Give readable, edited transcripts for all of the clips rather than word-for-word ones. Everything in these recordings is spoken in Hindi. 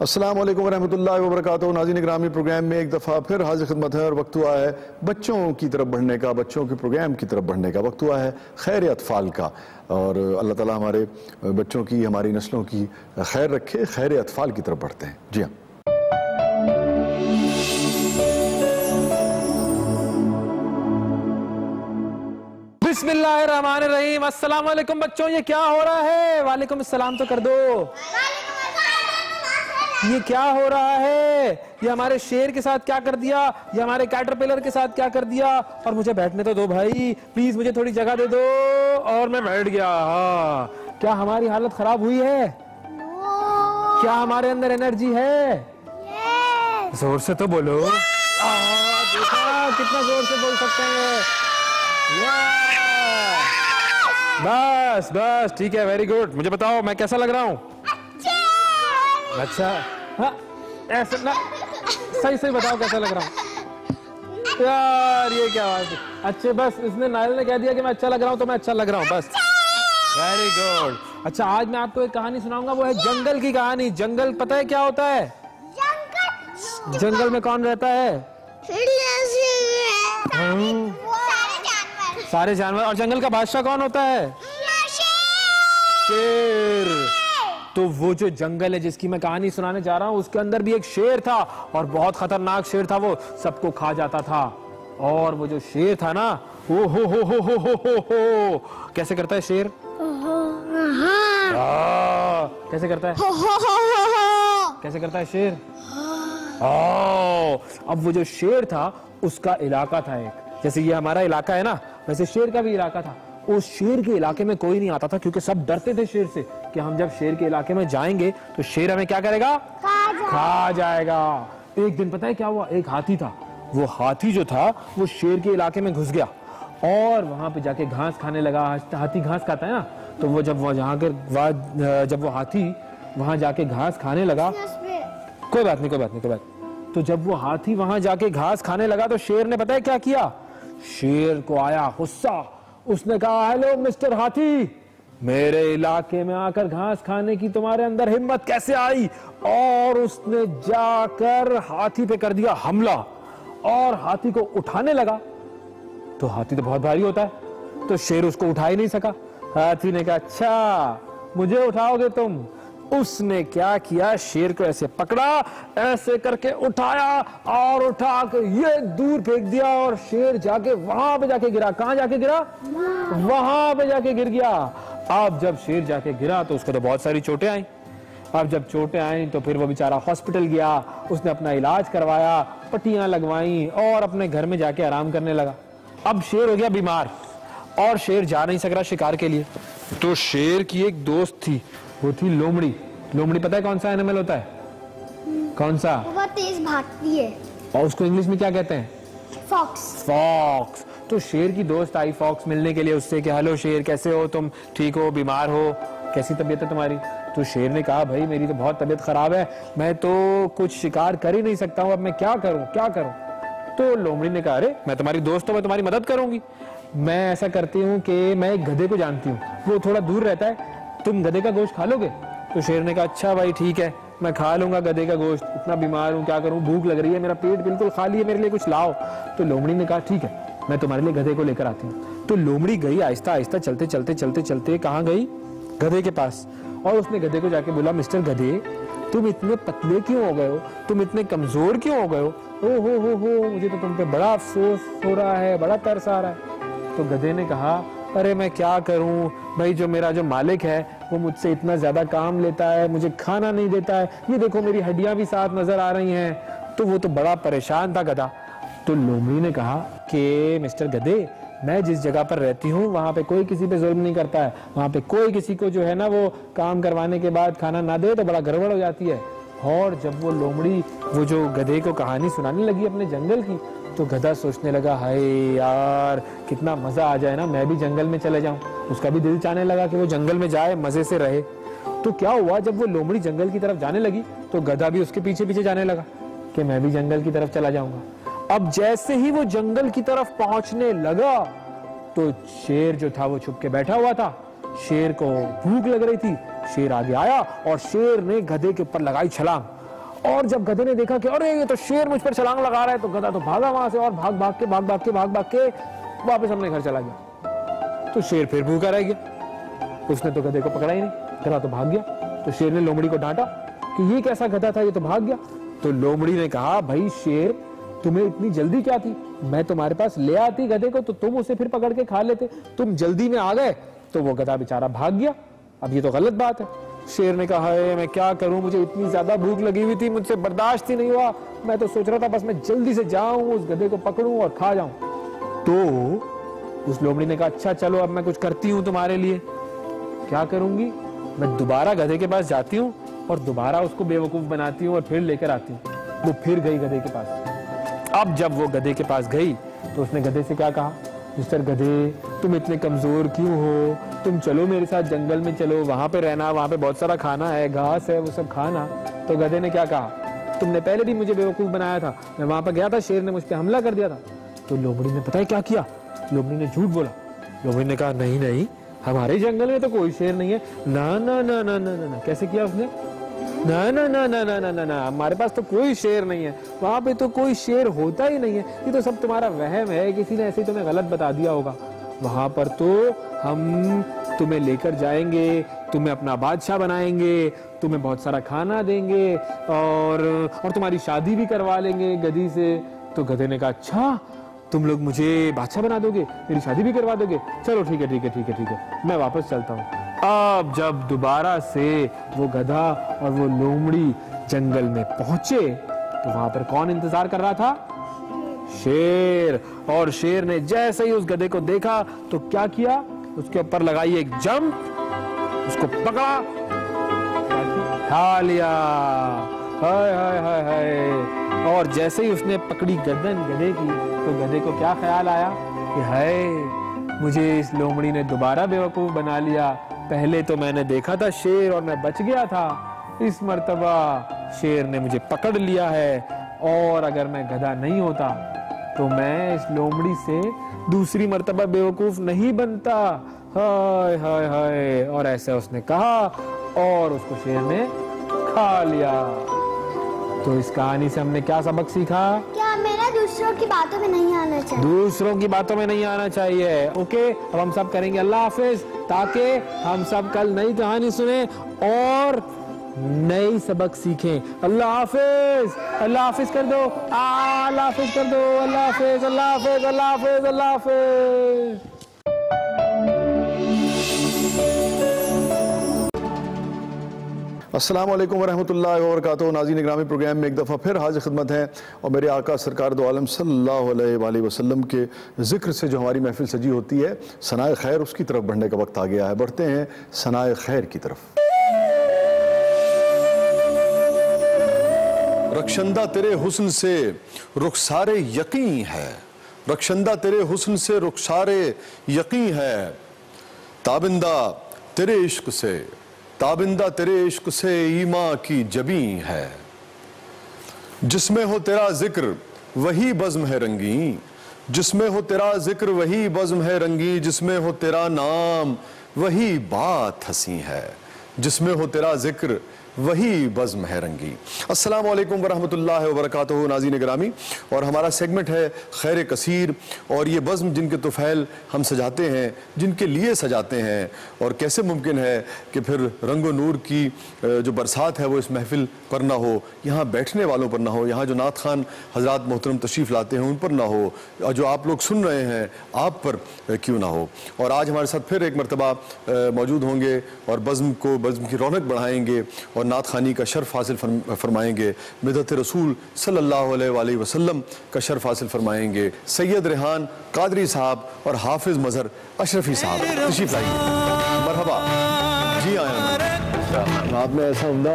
अस्सलाम वालेकुम रहमतुल्लाहि व बरकातहू। नाज़रीन ग्रामी प्रोग्राम में एक दफ़ा फिर हाजिर खिदमत है और वक्त हुआ है बच्चों की तरफ बढ़ने का, बच्चों के प्रोग्राम की तरफ बढ़ने का वक्त हुआ है, खैर अतफ़ाल का। और अल्लाह ताला हमारे बच्चों की, हमारी नस्लों की खैर रखे। खैर अतफ़ाल की तरफ बढ़ते हैं। जी हाँ, बिस्मिल्लाहिर्रहमानिर्रहीम। अस्सलाम वालेकुम बच्चों, ये क्या हो रहा है? वालेकुम अस्सलाम तो कर दो। ये क्या हो रहा है? ये हमारे शेर के साथ क्या कर दिया, ये हमारे कैटरपिलर के साथ क्या कर दिया? और मुझे बैठने तो दो भाई, प्लीज मुझे थोड़ी जगह दे दो। और मैं बैठ गया। हाँ, क्या हमारी हालत खराब हुई है? क्या हमारे अंदर एनर्जी है? जोर से तो बोलो। देखा कितना जोर से बोल सकते हैं। बस बस ठीक है, वेरी गुड। मुझे बताओ मैं कैसा लग रहा हूँ? अच्छा, हाँ ऐसा ना, सही सही बताओ कैसा लग रहा हूँ यार। ये क्या बात है? अच्छे, बस इसने, नायल ने कह दिया कि मैं अच्छा लग रहा हूँ तो मैं अच्छा लग रहा हूँ, बस वेरी गुड। अच्छा, आज मैं आपको एक कहानी सुनाऊंगा, वो है जंगल की कहानी। जंगल पता है क्या होता है? जंगल में कौन रहता है? सारे जानवर। और जंगल का बादशाह कौन होता है? शेर। तो वो जो जंगल है जिसकी मैं कहानी सुनाने जा रहा हूं, उसके अंदर भी एक शेर था और बहुत खतरनाक शेर था। वो सबको खा जाता था। और वो जो शेर था ना, ओ हो, कैसे करता है शेर? कैसे करता है? कैसे करता है शेर? अब वो जो शेर था उसका इलाका था एक, जैसे ये हमारा इलाका है ना, वैसे शेर का भी इलाका था। उस शेर के इलाके में कोई नहीं आता था क्योंकि सब डरते थे शेर से कि हम जब शेर के इलाके में जाएंगे तो शेर हमें क्या करेगा? खा जाएगा। एक दिन पता है क्या हुआ? एक हाथी था। वो हाथी जो था वो शेर के इलाके में घुस गया और वहां पे जाके घास खाने लगा। हाथी घास खाता है ना, तो वो जब वो हाथी वहां जाके घास खाने लगा, कोई बात नहीं। तो जब वो हाथी वहां जाके घास खाने लगा तो शेर ने पता है क्या किया? शेर को आया गुस्सा। उसने कहा, हेलो मिस्टर हाथी, मेरे इलाके में आकर घास खाने की तुम्हारे अंदर हिम्मत कैसे आई? और उसने जाकर हाथी पे कर दिया हमला और हाथी को उठाने लगा। तो हाथी तो बहुत भारी होता है, तो शेर उसको उठा ही नहीं सका। हाथी ने कहा, अच्छा मुझे उठाओगे तुम? उसने क्या किया? शेर को ऐसे पकड़ा, ऐसे करके उठाया और उठा के ये दूर फेंक दिया और शेर जाके वहां पे जाके गिरा। कहां जाके गिरा? वहां पे जाके गिर गया। अब जब शेर जाके गिरा तो उसको तो बहुत सारी चोटें आई। अब जब चोटें आई तो फिर वो बेचारा हॉस्पिटल गया, उसने अपना इलाज करवाया, पट्टियां लगवाई और अपने घर में जाके आराम करने लगा। अब शेर हो गया बीमार और शेर जा नहीं सक रहा शिकार के लिए। तो शेर की एक दोस्त थी, वो थी लोमड़ी। लोमड़ी पता है कौन सा एनिमल होता है? कौन सा? बहुत तेज भागती है और उसको इंग्लिश में क्या कहते हैं? फॉक्स। तो शेर की दोस्त आई फॉक्स मिलने के लिए उससे कि हेलो शेर, कैसे हो तुम? ठीक हो? बीमार हो? कैसी तबीयत है तुम्हारी? तो शेर ने कहा, भाई मेरी तो बहुत तबीयत खराब है, मैं तो कुछ शिकार कर ही नहीं सकता हूँ, अब मैं क्या करूँ? तो लोमड़ी ने कहा, अरे मैं तुम्हारी दोस्त हूँ, मैं तुम्हारी मदद करूंगी। मैं ऐसा करती हूँ कि मैं एक गधे को जानती हूँ, वो थोड़ा दूर रहता है, तुम गधे का गोश्त खा लोगे? तो शेर ने कहा, अच्छा भाई ठीक है, मैं खा लूंगा गधे का गोश्त, इतना बीमार हूँ क्या करूँ, भूख लग रही है, मेरा पेट बिल्कुल खाली है, मेरे लिए कुछ लाओ। तो लोमड़ी ने कहा, ठीक है मैं तुम्हारे लिए गधे को लेकर आती हूँ। तो लोमड़ी गई आहिस्ता आहिस्ता चलते कहाँ गई? गधे के पास। और उसने गधे को जाके बोला, मिस्टर गधे, तुम इतने पतले क्यों हो गए हो? तुम इतने कमजोर क्यों हो गए हो? हो, मुझे तो तुम पे बड़ा अफसोस हो रहा है, बड़ा तरस आ रहा है। तो गधे ने कहा, अरे मैं क्या करूं भाई, जो मेरा जो मालिक है वो मुझसे इतना ज्यादा काम लेता है, मुझे खाना नहीं देता है, ये देखो मेरी हड्डियां भी साथ नजर आ रही हैं। तो वो तो बड़ा परेशान था गधा। तो लोमड़ी ने कहा कि मिस्टर गधे, मैं जिस जगह पर रहती हूँ वहां पे कोई किसी पे जुल्म नहीं करता है, वहां पे कोई किसी को जो है ना वो काम करवाने के बाद खाना ना दे तो बड़ा गड़बड़ हो जाती है। और जब वो लोमड़ी वो जो गधे को कहानी सुनाने लगी अपने जंगल की, तो गधा सोचने लगा, हाय यार कितना मजा आ जाए ना, मैं भी जंगल में चले जाऊं। उसका भी दिल चाहने लगा कि वो जंगल में जाए, मजे से रहे। तो क्या हुआ, जब वो लोमड़ी जंगल की तरफ जाने लगी तो गधा भी उसके पीछे पीछे जाने लगा कि मैं भी जंगल की तरफ चला जाऊंगा। अब जैसे ही वो जंगल की तरफ पहुंचने लगा तो शेर जो था वो छुप के बैठा हुआ था। शेर को भूख लग रही थी, शेर आगे आया और शेर ने गधे के ऊपर लगाई छलांग और जब गधे ने देखा कि अरे ये तो शेर मुझ पर छलांग लगा रहा है, तो गधा तो भागा वहां से और भाग भाग के वापस अपने घर चला गया। तो शेर फिर भूखा रह गया, उसने तो गधे को पकड़ा ही नहीं, गधा तो भाग गया। तो शेर ने लोमड़ी को डांटा कि ये कैसा गधा था, ये तो भाग गया। तो लोमड़ी ने कहा, भाई शेर, तुम्हें इतनी जल्दी क्या थी? मैं तुम्हारे पास ले आती गधे को तो तुम उसे फिर पकड़ के खा लेते, तुम जल्दी में आ गए तो वो गधा बेचारा भाग गया। अब ये तो गलत बात है। शेर ने कहा, मैं क्या करूं, मुझे इतनी ज्यादा भूख लगी हुई थी, मुझसे बर्दाश्त ही नहीं हुआ, मैं तो सोच रहा था बस मैं जल्दी से जाऊं, उस गधे को पकड़ूं और खा जाऊं। तो उस लोमड़ी ने कहा, अच्छा चलो अब मैं कुछ करती हूं तुम्हारे लिए। क्या करूंगी? मैं दोबारा गधे के पास जाती हूँ और दोबारा उसको बेवकूफ बनाती हूँ और फिर लेकर आती हूँ। वो फिर गई गधे के पास। अब जब वो गधे के पास गई तो उसने गधे से क्या कहा, मिस्टर गधे, तुम इतने कमजोर क्यों हो, तुम चलो मेरे साथ जंगल में चलो, वहां पे रहना, वहां पे बहुत सारा खाना है, घास है, वो सब खाना। तो गधे ने क्या कहा, तुमने पहले भी मुझे बेवकूफ बनाया था, मैं वहां पर गया था, शेर ने मुझ पर हमला कर दिया था। तो लोमड़ी ने पता है क्या किया, लोमड़ी ने झूठ बोला। लोमड़ी ने कहा, नहीं नहीं, हमारे जंगल में तो कोई शेर नहीं है। ना ना ना ना ना ना, कैसे किया उसने? ना ना ना ना ना ना ना, हमारे पास तो कोई शेर नहीं है, वहां पे तो कोई शेर होता ही नहीं है, ये तो सब तुम्हारा वहम है, किसी ने ऐसे तुम्हें गलत बता दिया होगा। वहां पर तो हम तुम्हें लेकर जाएंगे, तुम्हें अपना बादशाह बनाएंगे, तुम्हें बहुत सारा खाना देंगे और तुम्हारी शादी भी करवा लेंगे गधी से। तो गधे ने कहा, अच्छा तुम लोग मुझे बादशाह बना दोगे, मेरी शादी भी करवा दोगे, चलो ठीक है ठीक है ठीक है ठीक है, मैं वापस चलता हूँ। अब जब दोबारा से वो गधा और वो लोमड़ी जंगल में पहुंचे तो वहां पर कौन इंतजार कर रहा था? शेर। और शेर ने जैसे ही उस गधे को देखा तो क्या किया, उसके ऊपर लगाई एक जंप, उसको पकड़ा, खा लिया। हाय हाय हाय हाय। और जैसे ही उसने पकड़ी गर्दन गधे की तो गधे को क्या ख्याल आया कि हाय, मुझे इस लोमड़ी ने दोबारा बेवकूफ बना लिया, पहले तो मैंने देखा था शेर और मैं बच गया था, इस मर्तबा शेर ने मुझे पकड़ लिया है, और अगर मैं गधा नहीं होता तो मैं इस लोमड़ी से दूसरी मर्तबा बेवकूफ नहीं बनता। हाय हाय हाय। और ऐसा उसने कहा और उसको शेर ने खा लिया। तो इस कहानी से हमने क्या सबक सीखा? क्या मेरा दूसरों की बातों में नहीं आना चाहिए। दूसरों की बातों में नहीं आना चाहिए। ओके, अब हम सब करेंगे अल्लाह हाफिज, ताकि हम सब कल नई कहानी सुने और नई सबक सीखें। अल्लाह हाफिज, अल्लाह हाफिज कर दो, अल्लाह हाफिज कर दो, अल्लाह हाफिज, अल्लाह हाफिज, अल्लाह हाफिज, अल्लाह हाफिज। अस्सलाम वालेकुम वरहमतुल्लाहि वबरकातुहू। नाज़रीन ग्रामी प्रोग्राम में एक दफ़ा फिर हाजिर खिदमत है और मेरे आका सरकार दो आलम सल्लल्लाहु अलैहि वसल्लम के ज़िक्र से जो हमारी महफिल सजी होती है, सनाए खैर, उसकी तरफ बढ़ने का वक्त आ गया है। बढ़ते हैं सनाए खैर की तरफ। रक्षंदा तेरे हुस्न से रुखसारे यकीन है, रक्षंदा तेरे हुस्न से रुखसारे यकीन है, ताबिंदा तेरे इश्क से, ताबिंदा तेरे इश्क से ईमा की जबी है, जिसमें हो तेरा जिक्र वही बज़्म है रंगी, जिसमें हो तेरा जिक्र वही बज़्म है रंगी, जिसमें हो तेरा नाम वही बात हंसी है, जिसमें हो तेरा जिक्र वही बज़्म है रंगी। अस्सलाम वालेकुम वरहमतुल्लाहि वबरकातुहू। नाज़रीन गिरामी, और हमारा सेगमेंट है खैर कसीर, और ये बज़्म जिनके तुफ़ैल हम सजाते हैं, जिनके लिए सजाते हैं, और कैसे मुमकिन है कि फिर रंगो नूर की जो बरसात है वो इस महफिल पर ना हो, यहाँ बैठने वालों पर ना हो, यहाँ जो नात खान हज़रात मोहतरम तशरीफ़ लाते हैं उन पर ना हो, और जो आप लोग सुन रहे हैं आप पर क्यों ना हो। और आज हमारे साथ फिर एक मरतबा मौजूद होंगे और बज़्म की रौनक बढ़ाएंगे और नात खानी का शर्फ हासिल फरमाएंगे, मिदत रसूल सल्लल्लाहु अलैहि वसल्लम का शर्फ हासिल फरमाएंगे सैयद रेहान कादरी साहब और हाफिज मजहर अशरफी साहब तशरीफ लाएंगे। मरहबा जी आया। आपने ऐसा उम्दा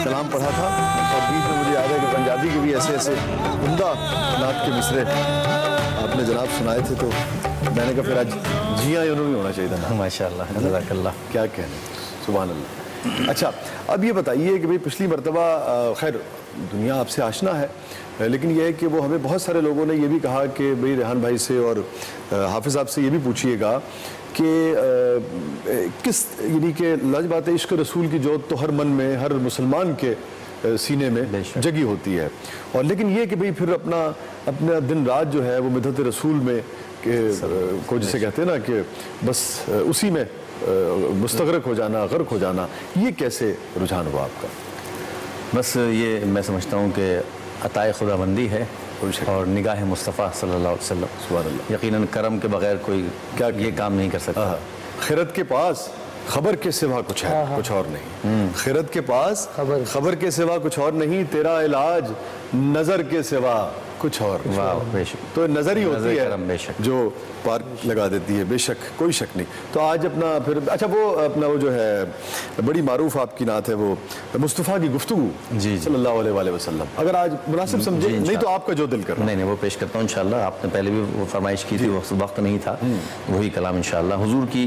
कलाम पढ़ा था और बीच में मुझे याद है कि पंजाबी के भी ऐसे ऐसे उम्दा नात के मिसरे आपने जनाब सुनाए थे, तो मैंने कहा फिर आज जी आया भी होना चाहिए था। माशाअल्लाह, जज़ाकल्लाह। क्या कहने, सुभान अल्लाह। अच्छा, अब ये बताइए कि भाई पिछली मरतबा खैर दुनिया आपसे आशना है, लेकिन यह है कि वो हमें बहुत सारे लोगों ने ये भी कहा कि भाई रेहान भाई से और हाफिज़ साहब से ये भी पूछिएगा कि किस यानी कि लज बात इश्क रसूल की जोत तो हर मन में हर मुसलमान के सीने में जगी होती है। और लेकिन ये कि भाई फिर अपना दिन रात जो है वो मिदत रसूल में को जिसे कहते हैं ना कि बस उसी में मुस्तगरक हो जाना, गर्क हो जाना, ये कैसे रुझान हुआ आपका? बस ये मैं समझता हूँ कि अताए खुदाबंदी है और निगाह मुस्तफ़ा सल्लल्लाहु अलैहि वसल्लम। सुभान अल्लाह। यकीनन करम के बगैर कोई क्या ये काम नहीं कर सकता। खिरत के पास खबर के सिवा कुछ है, कुछ और नहीं। खिरत के पास खबर के सिवा कुछ और नहीं, तेरा इलाज नजर के सिवा कुछ और। वाह, बेशक। तो नजर ही होती है जो पार लगा देती है, बेशक, कोई शक नहीं। तो आज अपना फिर अच्छा वो जो है बड़ी मारूफ आपकी नात है वो मुस्तफ़ा की गुफ्तगू जी सल्लल्लाहु अलैहि वसल्लम, अगर आज मुनासिब समझे, नहीं तो आपका जो दिल कर रहा है। नहीं, वो पेश करता हूँ इंशाअल्लाह। आपने पहले भी वो फरमाइश की थी, वक्त नहीं था, वही कलाम इंशाअल्लाह। हुजूर की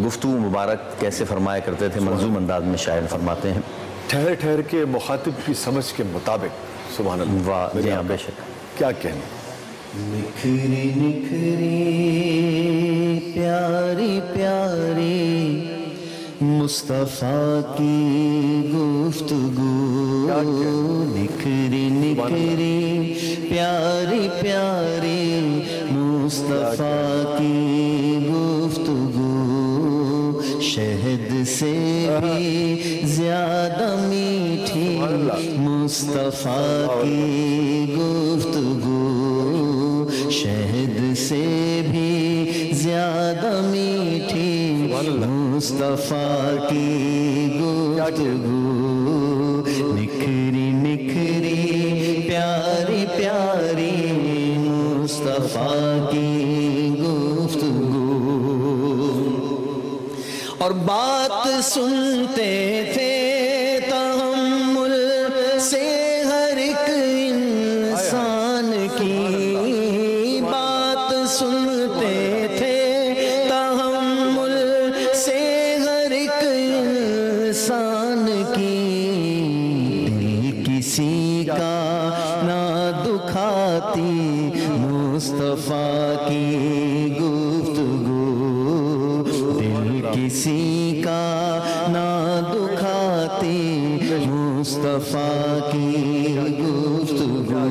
गुफ्तगू मुबारक कैसे फरमाया करते थे, मंजूम अंदाज में शायर फरमाते हैं, ठहर ठहर के मुखातिब की समझ के मुताबिक। सुभान अल्लाह। वाह जी हाँ, बेशक। क्या कहने। निखरी निखरी प्यारी प्यारी मुस्तफ़ा की गुफ्तगू, निखरी निखरी प्यारी प्यारी मुस्तफ़ा की गुफ्तगू, शहद से भी ज्यादा मीठी मुस्तफ़ा की गुफ्तगू, शहद से भी ज्यादा मीठी मुस्तफ़ा की गुफ्तगू, निखरी निखरी प्यारी प्यारी मुस्तफ़ा की गुफ्तगू। और बात सुनते थे तहम्मुल से हर एक इंसान की, बात सुनते थे तहम्मुल से हर एक इंसान की, दिल किसी का ना दुखाती मुस्तफ़ा की गुफ्तगू, किसी का ना दुखाती मुस्तफ़ा की गुफ्तगू,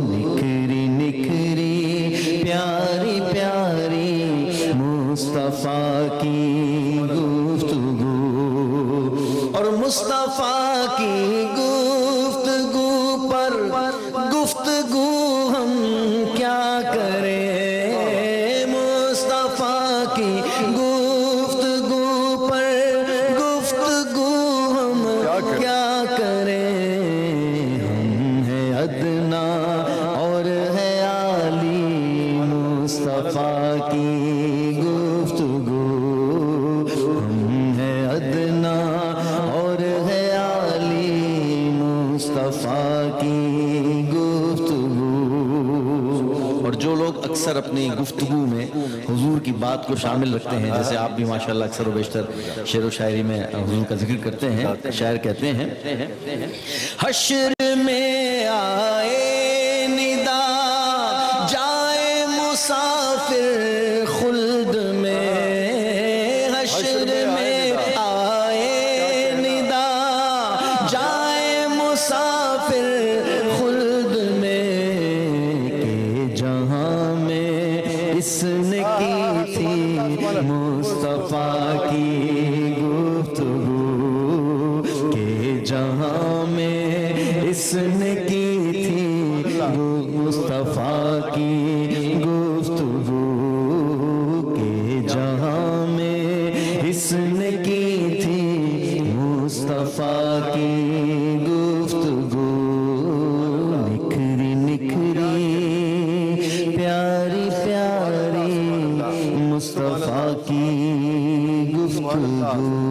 निखरी निखरी प्यारी प्यारी मुस्तफ़ा की गुफ्तगू। और मुस्तफ़ा की गुफ्तगू पर गुफ्तगू हम क्या करें, मुस्तफ़ा की गुफ्तगू पर गुफ्तगू हम क्या करें, हम है अदना और है आली मुस्तफ़ा की गुफ्तगू, हम है अदना और है आली मुस्तफ़ा की गुफ्तगू। और जो लोग अक्सर अपनी गुफ्तगू में हुजूर की बात को शामिल रखते हैं, जैसे आप भी माशाल्लाह अक्सर व बेशतर शेर व शायरी में हुजूर का जिक्र करते हैं, शायर कहते हैं, हश्र में आए निदा जाए मुसाफिर खुल्द में, हश्र में आए निदा जाए मुसाफिर खुल्द में, के जहां में इसने की थी मुस्तफ़ा की गुफ्तगू, के जहां में इसने की थी मुस्तफ़ा की गुफ्तगू, के जहां में इसने की थी मुस्तफ़ा की गुफ्तगू, निखरी निखरी प्यारी प्यारी मुस्तफ़ा की गुफ्तगू।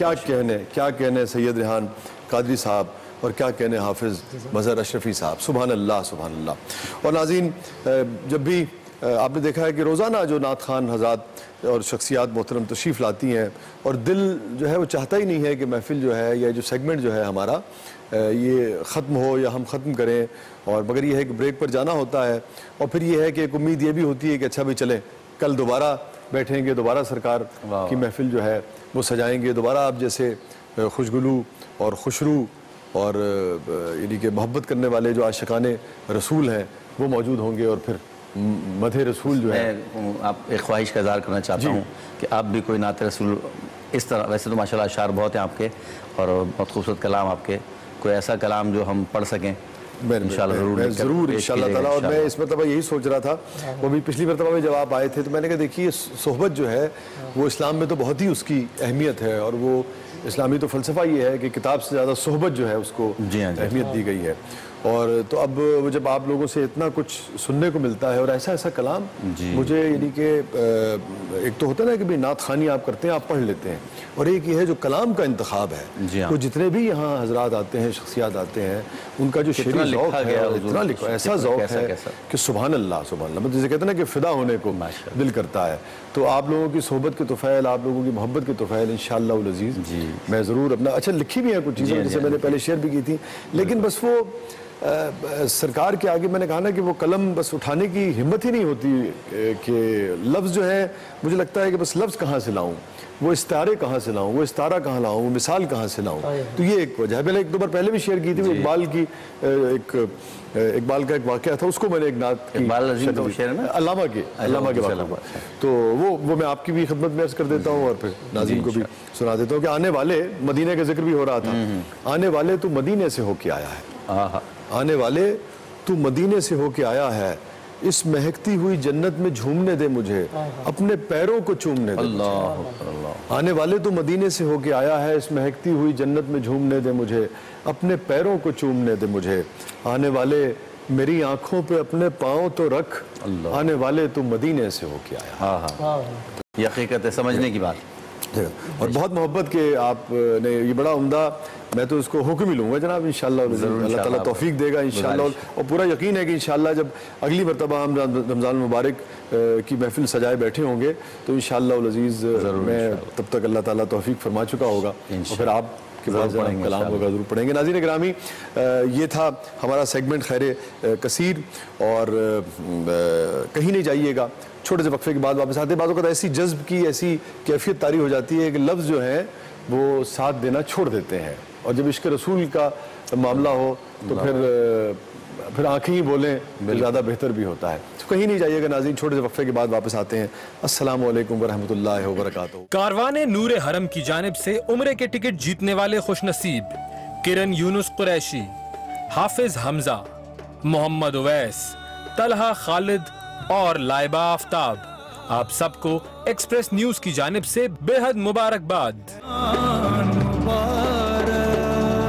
क्या कहने सैयद रेहान कादरी साहब और क्या कहने हाफिज़ मज़हर अशरफी साहब। सुभान अल्लाह, सुभान अल्लाह। और नाज़रीन, जब भी आपने देखा है कि रोज़ाना जो नात खान हज़रात और शख्सियात मोहतरम तशरीफ़ लाती हैं और दिल जो है वो चाहता ही नहीं है कि महफ़िल जो है या जो सेगमेंट जो है हमारा ये ख़त्म हो या हम ख़त्म करें, और मगर ये है कि ब्रेक पर जाना होता है। और फिर ये है कि एक उम्मीद ये भी होती है कि अच्छा भी चलें, कल दोबारा बैठेंगे, दोबारा सरकार की महफ़िल जो है वो सजाएंगे। दोबारा आप जैसे खुशगुलू और खुशरू और यानी कि मोहब्बत करने वाले जो आशिकाने रसूल हैं वो मौजूद होंगे, और फिर मदह रसूल जो है। मैं आप एक ख्वाहिश का इज़हार करना चाहता हूँ कि आप भी कोई नात रसूल इस तरह, वैसे तो माशाल्लाह अशार बहुत हैं आपके और बहुत खूबसूरत कलाम आपके, कोई ऐसा कलाम जो हम पढ़ सकें इंशाल्लाह ज़रूर इंशाल्लाह ताला। और मैं इस मरतबा यही सोच रहा था, वो भी पिछली मरतबा में जब आप आए थे तो मैंने कहा देखिए सोहबत जो है वो इस्लाम में तो बहुत ही उसकी अहमियत है, और वो इस्लामी तो फ़लसफ़ा ये है कि किताब से ज़्यादा सोहबत जो है उसको अहमियत दी गई है। और तो अब जब आप लोगों से इतना कुछ सुनने को मिलता है और ऐसा ऐसा कलाम, मुझे यानी कि एक तो होता है ना कि भाई नात खानी आप करते हैं, आप पढ़ लेते हैं, और एक ये है जो कलाम का इंतखाब है। तो जितने भी यहाँ हजरात आते हैं, शख्सियात आते हैं, उनका जो शेरी ज़ौक़ है, इतना लिखा ऐसा ज़ौक़ है कि सुभान अल्लाह सुभान अल्लाह, मतलब जैसे कहते हैं ना कि फ़िदा होने को दिल करता है। तो आप लोगों की सोहबत के तोफ़ैल, आप लोगों की मोहब्बत के तोफ़ैल इंशाअल्लाह उल अज़ीज़ मैं ज़रूर अपना, अच्छा लिखी भी है कुछ चीज़ें जैसे मैंने पहले शेयर भी की थी, लेकिन बस वो सरकार के आगे मैंने कहा ना कि वो कलम बस उठाने की हिम्मत ही नहीं होती कि लफ्ज़ जो है, मुझे लगता है कि बस लफ्ज़ कहाँ से लाऊं, वो इस्तारे कहाँ से लाऊं, वो इस्तारा कहाँ लाऊं, वो मिसाल कहाँ से लाऊं। तो ये एक वजह है। मैंने एक दो बार पहले भी शेयर की थी, इकबाल की इकबाल का एक वाक़या था, उसको मैंने एक नात अल्लामा के तो वो मैं आपकी भी खिदमत में अर्ज़ कर देता हूँ और फिर नाज़रीन को भी सुना देता हूँ कि आने वाले, मदीने का जिक्र भी हो रहा था, आने वाले तू मदीने से होके आया है, आने वाले तू मदीने से होके आया है, इस महकती हुई जन्नत में झूमने दे मुझे, अपने पैरों को चूमने दे। अल्लाह आने वाले तू मदीने से होके आया है, इस महकती हुई जन्नत में झूमने दे मुझे, अपने पैरों को चूमने दे मुझे। आने वाले मेरी आंखों पे अपने पाँव तो रख, आने वाले तू मदीने से होके आया। ये हकीकत है, समझने की बात। और बहुत मोहब्बत के आपने ये बड़ा उम्दा, मैं तो उसको हुक्म ही लूँगा जनाब इंशाअल्लाह, अल्लाह ताला तौफीक देगा इंशाअल्लाह। और पूरा यकीन है कि इंशाअल्लाह जब अगली मरतबा हम रमज़ान मुबारक की महफिल सजाए बैठे होंगे तो इंशाअल्लाह उल अज़ीज़ मैं तब तक अल्लाह ताला तौफीक फरमा चुका होगा, और फिर आप के बाद कलाम होगा ज़रूर पढ़ेंगे। नाज़रीन गिरामी, ये था हमारा सेगमेंट खैर कसीर, और कहीं नहीं जाइएगा, छोटे से वक्फे के बाद वापस आते। बातों का ऐसी जज्ब की ऐसी कैफियत तारी हो जाती है कि लफ्ज़ जो है वो साथ देना छोड़ देते हैं, और जब इश्क़ रसूल का मामला हो तो फिर आंखें ही बोलें तो ज़्यादा बेहतर भी होता है। तो कहीं नहीं जाइएगा नाज़रीन, छोटे से वक्फे के बाद वापस आते हैं। अस्सलामु अलैकुम वरहमतुल्लाहि वबरकातुहू। कारवाने नूरे हरम की जानिब से उम्रे के टिकट जीतने वाले खुशनसीब किरण यूनुस कुरैशी, हाफिज हमजा, मोहम्मद उवैस, तलहा खालिद और लाइबा आफ्ताब, आप सबको एक्सप्रेस न्यूज की जानिब से बेहद मुबारकबाद।